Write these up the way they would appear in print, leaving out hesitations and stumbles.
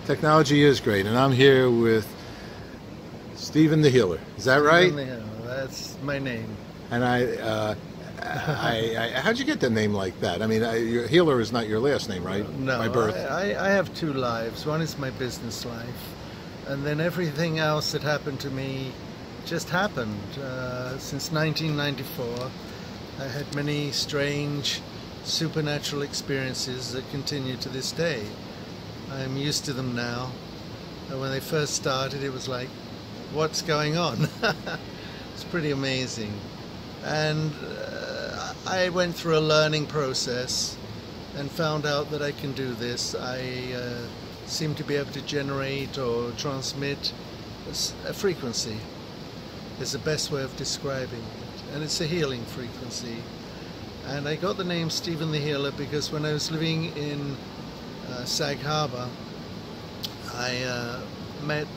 Technology is great, and I'm here with Stephen the Healer. Is that right? Stephen the Healer, that's my name. And how'd you get the name like that? I mean, your Healer is not your last name, right? No, By birth. I have two lives. One is my business life, and then everything else that happened to me just happened. Since 1994, I had many strange supernatural experiences that continue to this day. I'm used to them now. And when they first started, it was like, what's going on? It's pretty amazing. And I went through a learning process and found out that I can do this. I seem to be able to generate or transmit a frequency, is the best way of describing it. And it's a healing frequency. And I got the name Stephen the Healer because when I was living in Sag Harbor, I met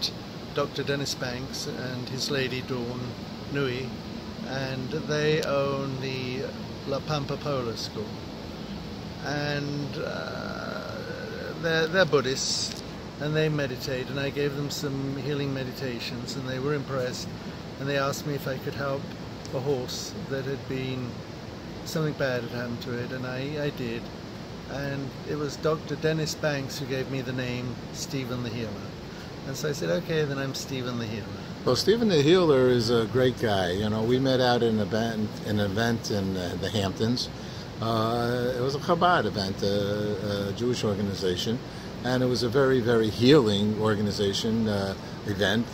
Dr. Dennis Banks and his lady Dawn Nui, and they own the La Pampa Polar School. And they're Buddhists, and they meditate, and I gave them some healing meditations, and they were impressed, and they asked me if I could help a horse that had been, something bad had happened to it, and I did. And it was Dr. Dennis Banks who gave me the name Stephen the Healer. And so I said, okay, then I'm Stephen the Healer. Well, Stephen the Healer is a great guy. You know, we met out at an event in the Hamptons. It was a Chabad event, a Jewish organization, and it was a very, very healing organization event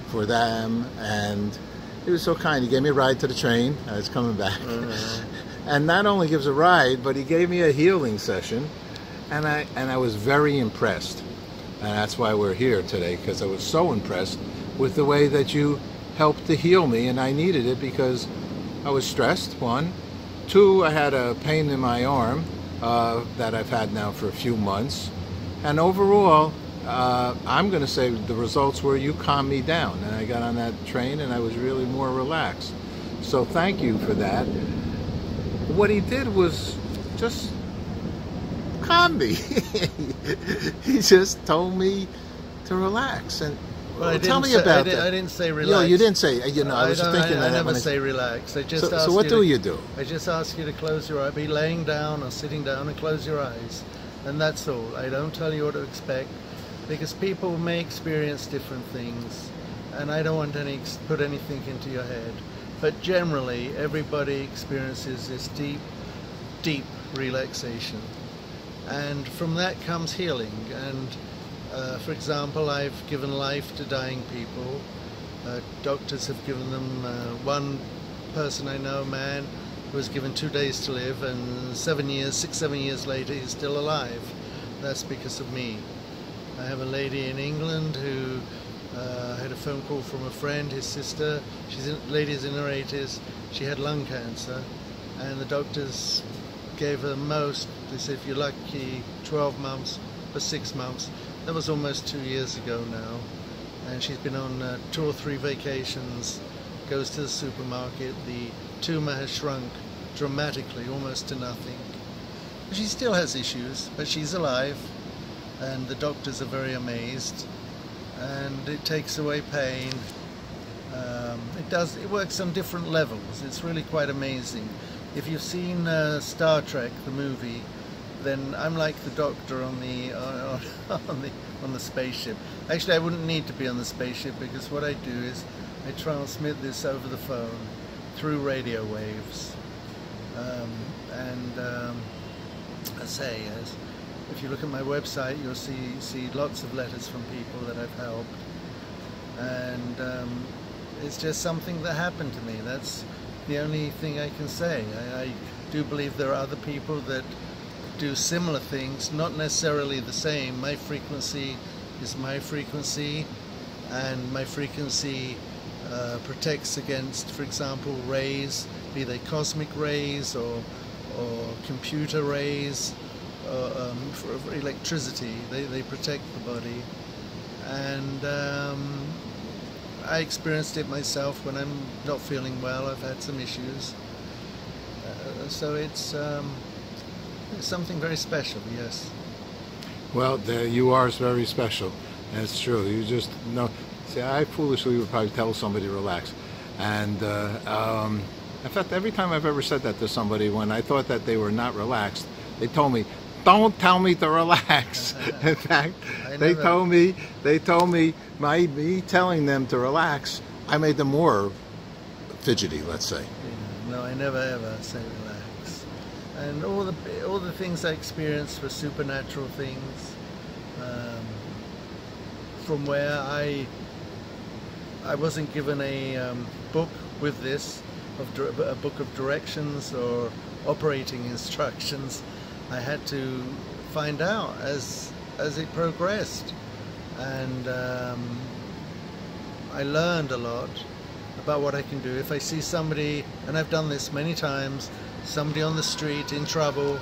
for them. And he was so kind. He gave me a ride to the train. I was coming back. And not only gives a ride, but he gave me a healing session. And I was very impressed. And that's why we're here today, because I was so impressed with the way that you helped to heal me. And I needed it because I was stressed, one. Two, I had a pain in my arm that I've had now for a few months. And overall, I'm going to say the results were you calmed me down, and I got on that train and I was really more relaxed. So thank you for that. What he did was just calm me. He just told me to relax. And well, tell me about that. I didn't say relax. No, you didn't say. You know, I was just thinking that. I never say relax. I just ask so what do you do? I just ask you to close your eyes. Be laying down or sitting down and close your eyes, and that's all. I don't tell you what to expect, because people may experience different things, and I don't want to put anything into your head. But generally, everybody experiences this deep, deep relaxation, and from that comes healing. And for example, I've given life to dying people. Doctors have given them, one person I know, a man, who was given 2 days to live, and 7 years later, he's still alive. That's because of me. I have a lady in England who had a phone call from a friend, his sister. Lady's in her 80s. She had lung cancer, and the doctors gave her they said, if you're lucky, 12 months or 6 months. That was almost 2 years ago now, and she's been on 2 or 3 vacations, goes to the supermarket. The tumor has shrunk dramatically, almost to nothing. She still has issues, but she's alive, and the doctors are very amazed, and it takes away pain. It works on different levels. It's really quite amazing. If you've seen Star Trek, the movie, then I'm like the doctor on the spaceship. Actually, I wouldn't need to be on the spaceship, because what I do is I transmit this over the phone through radio waves. I say, if you look at my website, you'll see lots of letters from people that I've helped, and it's just something that happened to me. That's the only thing I can say. I do believe there are other people that do similar things, not necessarily the same. My frequency is my frequency, and my frequency protects against, for example, rays, be they cosmic rays or computer rays, for electricity. They protect the body, and I experienced it myself when I'm not feeling well. I've had some issues, so it's something very special, yes. Well, you are very special. That's true. You just know. See, I foolishly would probably tell somebody to relax, and in fact, every time I've ever said that to somebody, when I thought that they were not relaxed, they told me, "Don't tell me to relax." In fact, they told me me telling them to relax, I made them more fidgety. Let's say. Yeah, no, I never ever say relax. And all the things I experienced were supernatural things, from where I wasn't given a book with this, a book of directions or operating instructions. I had to find out as it progressed, and I learned a lot about what I can do. If I see somebody, and I've done this many times, somebody on the street in trouble,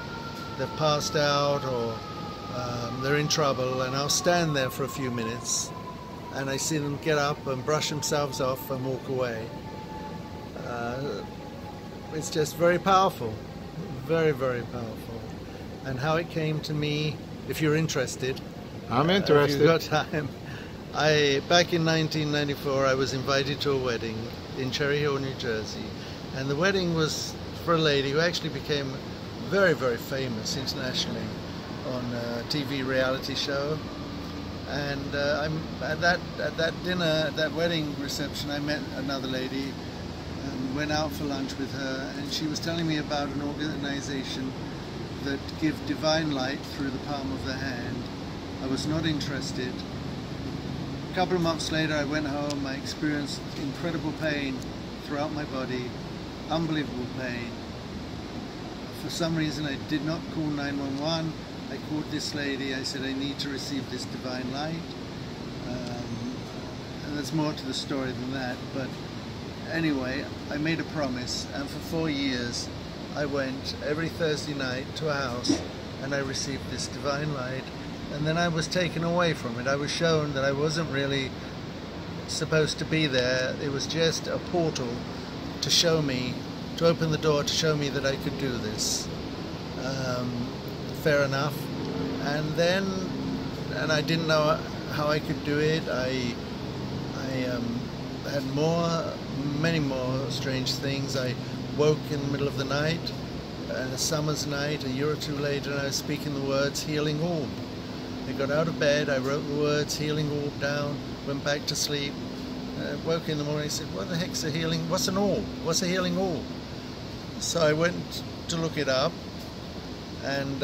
they've passed out, or they're in trouble, and I'll stand there for a few minutes and I see them get up and brush themselves off and walk away. It's just very powerful, very, very powerful. And how it came to me, if you're interested. I'm interested. If you've got time. Back in 1994, I was invited to a wedding in Cherry Hill, New Jersey. And the wedding was for a lady who actually became very, very famous internationally on a TV reality show. And at that dinner, at that wedding reception, I met another lady and went out for lunch with her, and she was telling me about an organization that give divine light through the palm of the hand. I was not interested. A couple of months later, I went home. I experienced incredible pain throughout my body, unbelievable pain. For some reason, I did not call 911. I called this lady. I said, I need to receive this divine light. And there's more to the story than that. But anyway, I made a promise, and for 4 years, I went every Thursday night to a house and I received this divine light, and then I was taken away from it. I was shown that I wasn't really supposed to be there. It was just a portal to show me, to open the door to show me that I could do this. Fair enough. And I didn't know how I could do it. I had many more strange things. I woke in the middle of the night, a summer's night, a year or two later, and I was speaking the words healing orb. I got out of bed, I wrote the words healing orb down, went back to sleep, woke in the morning and said, what the heck's a healing, what's an orb? What's a healing orb? So I went to look it up, and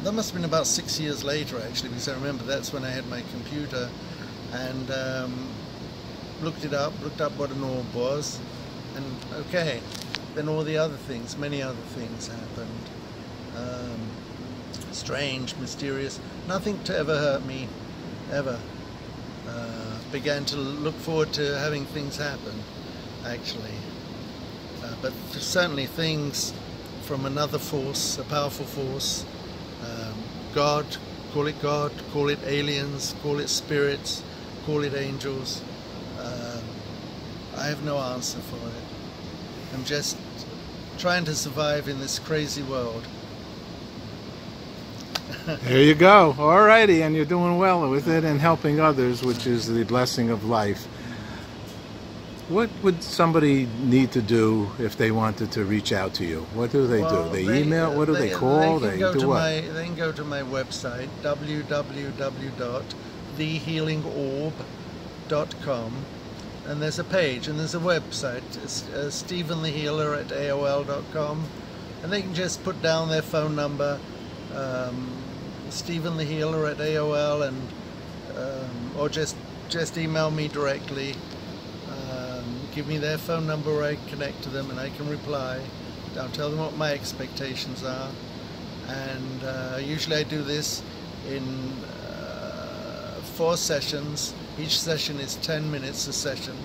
that must have been about 6 years later, actually, because I remember that's when I had my computer, and looked up what an orb was, and okay, then all the other things, many other things happened. Strange, mysterious, nothing to ever hurt me, ever. Began to look forward to having things happen, actually. But certainly things from another force, a powerful force, God, call it aliens, call it spirits, call it angels. I have no answer for it. I'm just trying to survive in this crazy world. There you go. All righty, and you're doing well with it and helping others, which is the blessing of life. What would somebody need to do if they wanted to reach out to you? What do they do? They email? What do they call? They do what? They can go to my website, www.thehealingorb.com, and there's a page and there's a website. It's stephenthehealer@aol.com, and they can just put down their phone number, stephenthehealer@aol, and or just email me directly. Give me their phone number where I connect to them and I can reply. I'll tell them what my expectations are. And usually I do this in 4 sessions. Each session is 10 minutes a session.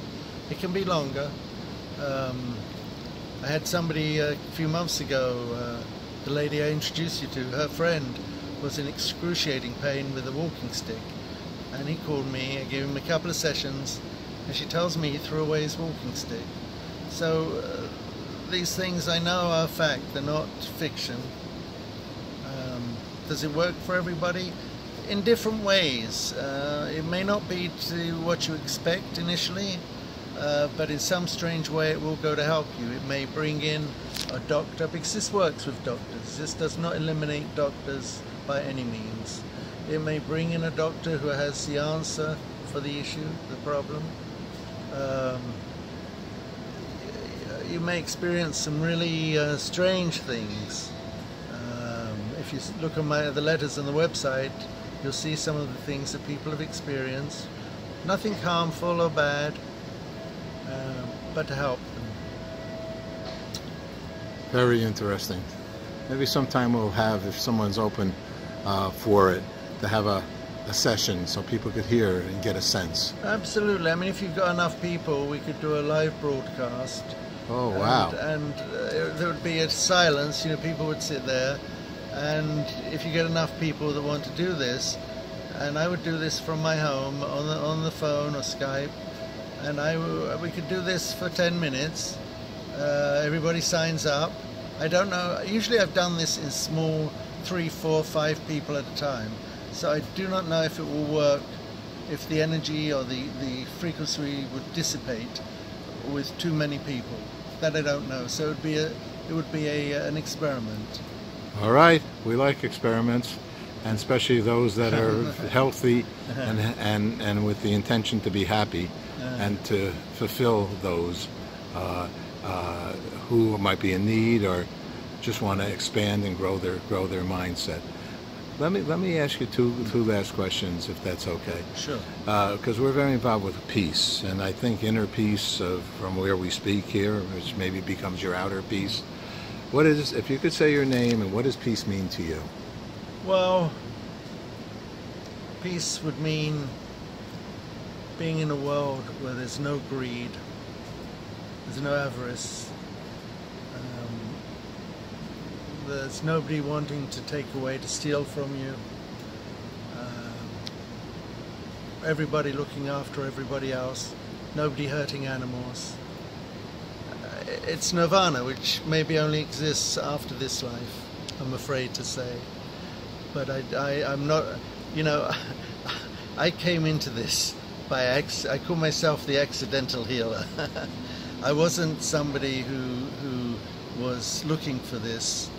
It can be longer. I had somebody a few months ago, the lady I introduced you to, her friend was in excruciating pain with a walking stick. And he called me, I gave him a couple of sessions, and she tells me he threw away his walking stick. So these things I know are fact, they're not fiction. Does it work for everybody? In different ways. It may not be to what you expect initially, but in some strange way it will go to help you. It may bring in a doctor, because this works with doctors. This does not eliminate doctors by any means. It may bring in a doctor who has the answer for the issue, the problem. You may experience some really strange things. If you look at the letters on the website, you'll see some of the things that people have experienced. Nothing harmful or bad, but to help them. Very interesting. Maybe sometime we'll have, if someone's open for it, to have a session so people could hear and get a sense. Absolutely. I mean, if you've got enough people, we could do a live broadcast. Oh, wow. And there would be a silence, you know, people would sit there, and if you get enough people that want to do this, and I would do this from my home on the phone or Skype, and we could do this for 10 minutes. Everybody signs up. I don't know, usually I've done this in small 3, 4, 5 people at a time, so I do not know if it will work, if the energy or the frequency would dissipate with too many people. That I don't know. So it would be an experiment. All right, we like experiments, and especially those that are healthy and with the intention to be happy and to fulfill those who might be in need or just want to expand and grow their mindset. Let me ask you two last questions, if that's okay. Sure. Because we're very involved with peace, and I think inner peace from where we speak here, which maybe becomes your outer peace. What is, if you could say your name, and what does peace mean to you? Well, peace would mean being in a world where there's no greed, there's no avarice, there's nobody wanting to take away, to steal from you. Everybody looking after everybody else. Nobody hurting animals. It's nirvana, which maybe only exists after this life, I'm afraid to say. But I'm not, you know, I came into this by I call myself the accidental healer. I wasn't somebody who was looking for this.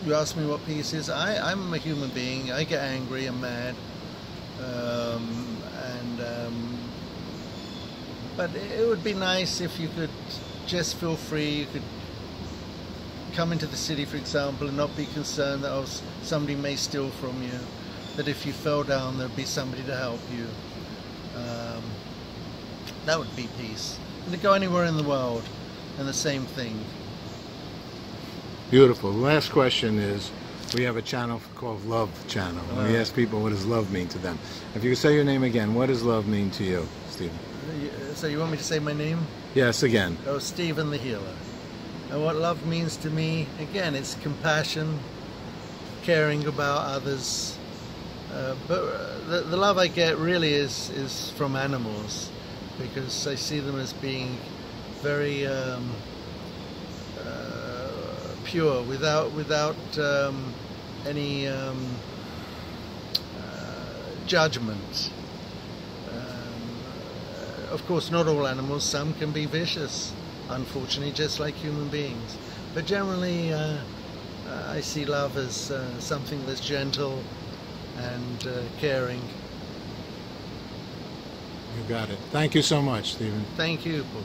You ask me what peace is. I'm a human being. I get angry and mad, but it would be nice if you could just feel free. You could come into the city, for example, and not be concerned that somebody may steal from you. That if you fell down, there'd be somebody to help you. That would be peace. And to go anywhere in the world, and the same thing. Beautiful. The last question is, we have a channel called Love Channel. And we ask people, what does love mean to them? If you could say your name again, what does love mean to you, Stephen? So you want me to say my name? Yes, again. Oh, Stephen the Healer. And what love means to me, again, it's compassion, caring about others. But the love I get really is from animals, because I see them as being very pure, without any judgment. Of course, not all animals. Some can be vicious, unfortunately, just like human beings. But generally, I see love as something that's gentle and caring. You got it. Thank you so much, Stephen. Thank you, Paul.